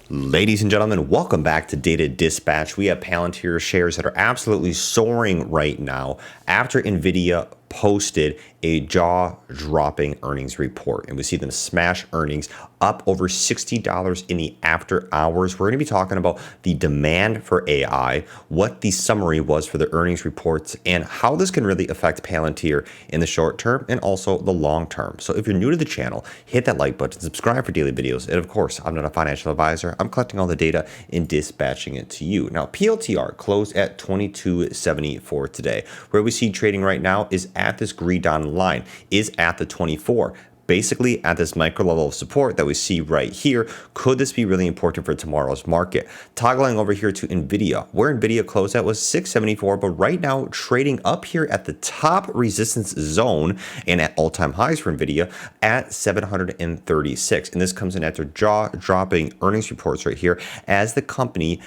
Ladies and gentlemen, welcome back to Data Dispatch. We have Palantir shares that are absolutely soaring right now after NVIDIA posted a jaw-dropping earnings report. And we see them smash earnings up over $60 in the after hours. We're going to be talking about the demand for AI, what the summary was for the earnings reports, and how this can really affect Palantir in the short term and also the long term. So if you're new to the channel, hit that like button, subscribe for daily videos. And of course, I'm not a financial advisor. I'm collecting all the data and dispatching it to you. Now, PLTR closed at 22.74 today. Where we see trading right now is at this green dotted line, is at the 24. Basically at this micro level of support that we see right here. Could this be really important for tomorrow's market? Toggling over here to NVIDIA, where NVIDIA closed at was 674, but right now trading up here at the top resistance zone and at all-time highs for NVIDIA at 736. And this comes in after jaw-dropping earnings reports right here as the company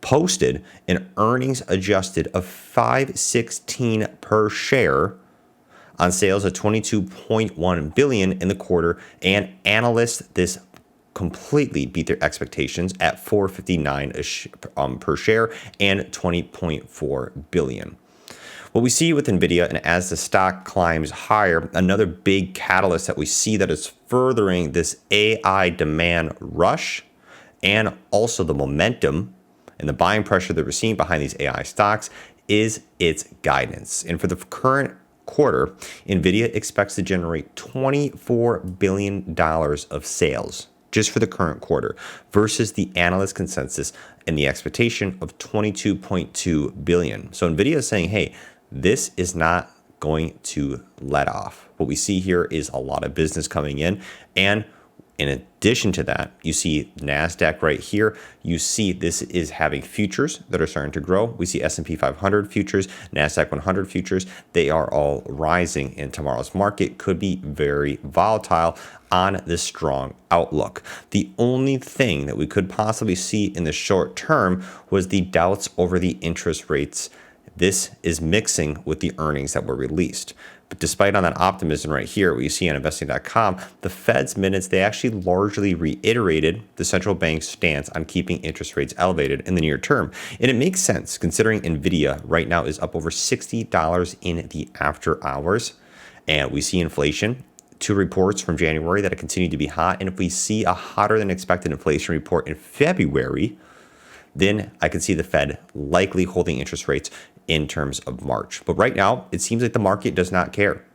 posted an earnings adjusted of $5.16 per share on sales of $22.1 billion in the quarter, and analysts this completely beat their expectations at $4.59 per share and $20.4 billion. What we see with NVIDIA, and as the stock climbs higher, another big catalyst that we see that is furthering this AI demand rush and also the momentum and the buying pressure that we're seeing behind these AI stocks is its guidance. And for the current quarter, NVIDIA expects to generate $24 billion of sales just for the current quarter versus the analyst consensus and the expectation of $22.2 billion. So NVIDIA is saying, hey, this is not going to let off. What we see here is a lot of business coming in, and in addition to that, you see NASDAQ right here. You see this is having futures that are starting to grow. We see S&P 500 futures, NASDAQ 100 futures. They are all rising, and tomorrow's market could be very volatile on this strong outlook. The only thing that we could possibly see in the short term was the doubts over the interest rates. This is mixing with the earnings that were released. But despite on that optimism right here, what you see on investing.com, the Fed's minutes, they actually largely reiterated the central bank's stance on keeping interest rates elevated in the near term. And it makes sense considering NVIDIA right now is up over $60 in the after hours. And we see inflation. Two reports from January that it continued to be hot. And if we see a hotter than expected inflation report in February, then I could see the Fed likely holding interest rates in terms of March. But right now, it seems like the market does not care.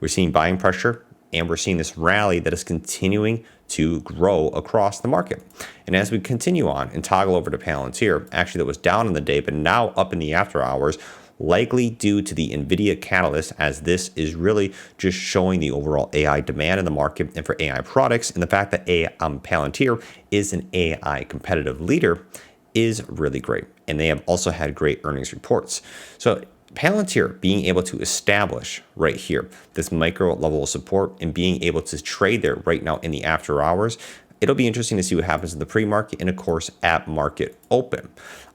We're seeing buying pressure, and we're seeing this rally that is continuing to grow across the market. And as we continue on and toggle over to Palantir, actually that was down in the day, but now up in the after hours, likely due to the NVIDIA catalyst, as this is really just showing the overall AI demand in the market and for AI products, and the fact that Palantir is an AI competitive leader is really great. And they have also had great earnings reports. So Palantir being able to establish right here this micro level of support and being able to trade there right now in the after hours, it'll be interesting to see what happens in the pre-market and of course at market open.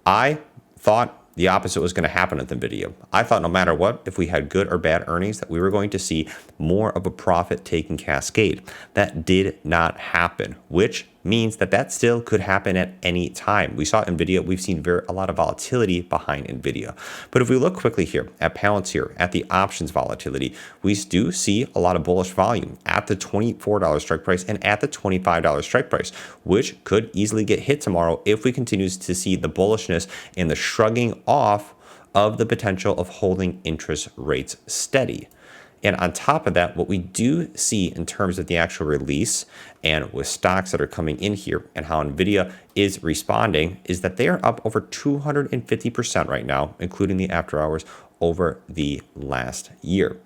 I thought the opposite was going to happen at NVIDIA. I thought no matter what, if we had good or bad earnings, that we were going to see more of a profit-taking cascade. That did not happen, which means that still could happen at any time. We saw NVIDIA, we've seen a lot of volatility behind NVIDIA. But if we look quickly here at Palantir, at the options volatility, we do see a lot of bullish volume at the $24 strike price and at the $25 strike price, which could easily get hit tomorrow if we continue to see the bullishness and the shrugging off of the potential of holding interest rates steady. And on top of that, what we do see in terms of the actual release and with stocks that are coming in here and how NVIDIA is responding is that they are up over 250% right now, including the after hours over the last year.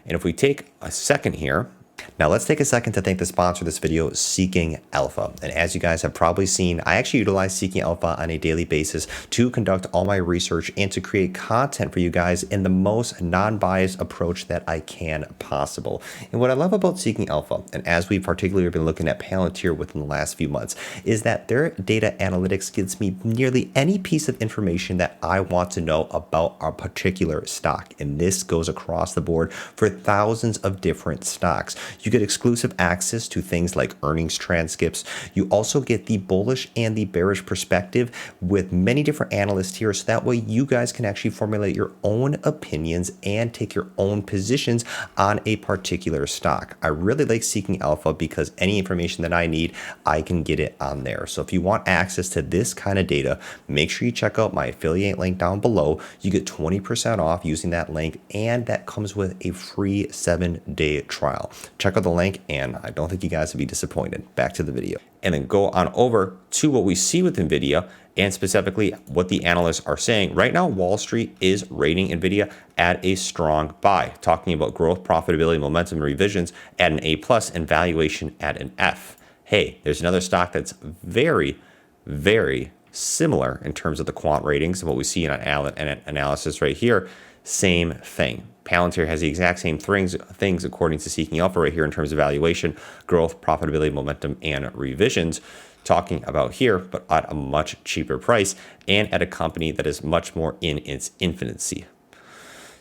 And if we take a second here, now let's take a second to thank the sponsor of this video, Seeking Alpha. And as you guys have probably seen, I actually utilize Seeking Alpha on a daily basis to conduct all my research and to create content for you guys in the most non-biased approach that I can possible. And what I love about Seeking Alpha, and as we've particularly been looking at Palantir within the last few months, is that their data analytics gives me nearly any piece of information that I want to know about a particular stock. And this goes across the board for thousands of different stocks. You get exclusive access to things like earnings transcripts. You also get the bullish and the bearish perspective with many different analysts here. So that way you guys can actually formulate your own opinions and take your own positions on a particular stock. I really like Seeking Alpha because any information that I need, I can get it on there. So if you want access to this kind of data, make sure you check out my affiliate link down below. You get 20% off using that link, and that comes with a free 7-day trial. Check out the link, and I don't think you guys will be disappointed. Back to the video. And then go on over to what we see with NVIDIA and specifically what the analysts are saying. Right now, Wall Street is rating NVIDIA at a strong buy, talking about growth, profitability, momentum, revisions at an A+ and valuation at an F. Hey, there's another stock that's very, very similar in terms of the quant ratings and what we see in an analysis right here. Same thing. Palantir has the exact same things according to Seeking Alpha right here in terms of valuation, growth, profitability, momentum, and revisions, talking about here, but at a much cheaper price and at a company that is much more in its infancy.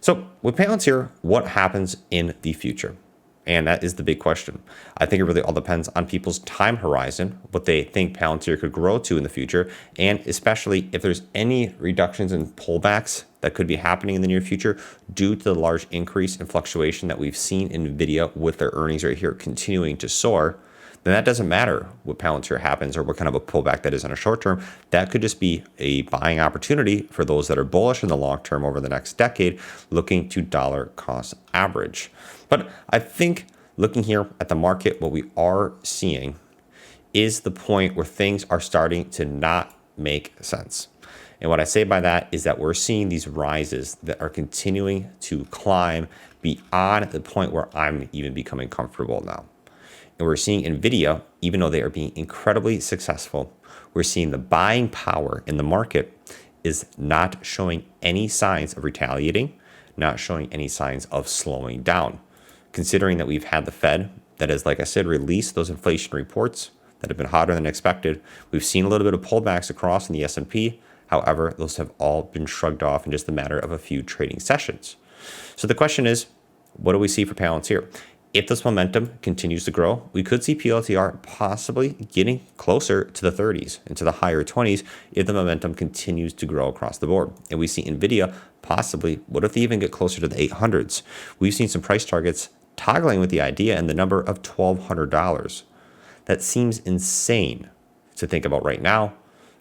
So with Palantir, what happens in the future? And that is the big question. I think it really all depends on people's time horizon, what they think Palantir could grow to in the future, and especially if there's any reductions in pullbacks that could be happening in the near future due to the large increase in fluctuation that we've seen in NVIDIA with their earnings right here continuing to soar, then that doesn't matter what Palantir happens or what kind of a pullback that is in a short term. That could just be a buying opportunity for those that are bullish in the long term over the next decade, looking to dollar cost average. But I think looking here at the market, what we are seeing is the point where things are starting to not make sense. And what I say by that is that we're seeing these rises that are continuing to climb beyond the point where I'm even becoming comfortable now. And we're seeing NVIDIA, even though they are being incredibly successful, we're seeing the buying power in the market is not showing any signs of retaliating, not showing any signs of slowing down. Considering that we've had the Fed that has, like I said, released those inflation reports that have been hotter than expected. We've seen a little bit of pullbacks across in the S&P. However, those have all been shrugged off in just a matter of a few trading sessions. So the question is, what do we see for Palantir? If this momentum continues to grow, we could see PLTR possibly getting closer to the 30s, into the higher 20s, if the momentum continues to grow across the board. And we see NVIDIA possibly, what if they even get closer to the 800s? We've seen some price targets toggling with the idea and the number of $1,200. That seems insane to think about right now,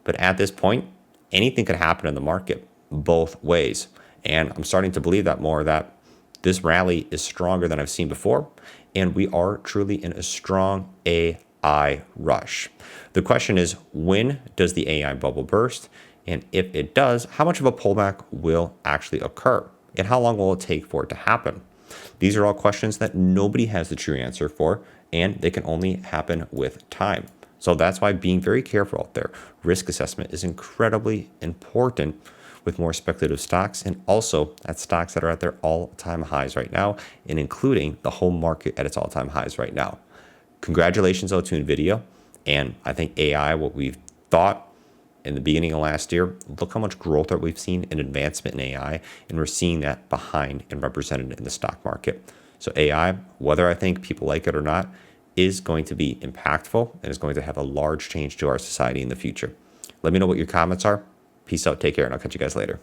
but at this point, anything could happen in the market both ways. And I'm starting to believe that more, that this rally is stronger than I've seen before, and we are truly in a strong AI rush. The question is, when does the AI bubble burst? And if it does, how much of a pullback will actually occur? And how long will it take for it to happen? These are all questions that nobody has the true answer for, and they can only happen with time. So that's why being very careful out there. Risk assessment is incredibly important with more speculative stocks, and also at stocks that are at their all-time highs right now, and including the whole market at its all-time highs right now. Congratulations out to NVIDIA, and I think AI, what we've thought in the beginning of last year, look how much growth that we've seen in advancement in AI, and we're seeing that behind and represented in the stock market. So AI, whether I think people like it or not, is going to be impactful and is going to have a large change to our society in the future. Let me know what your comments are. Peace out, take care, and I'll catch you guys later.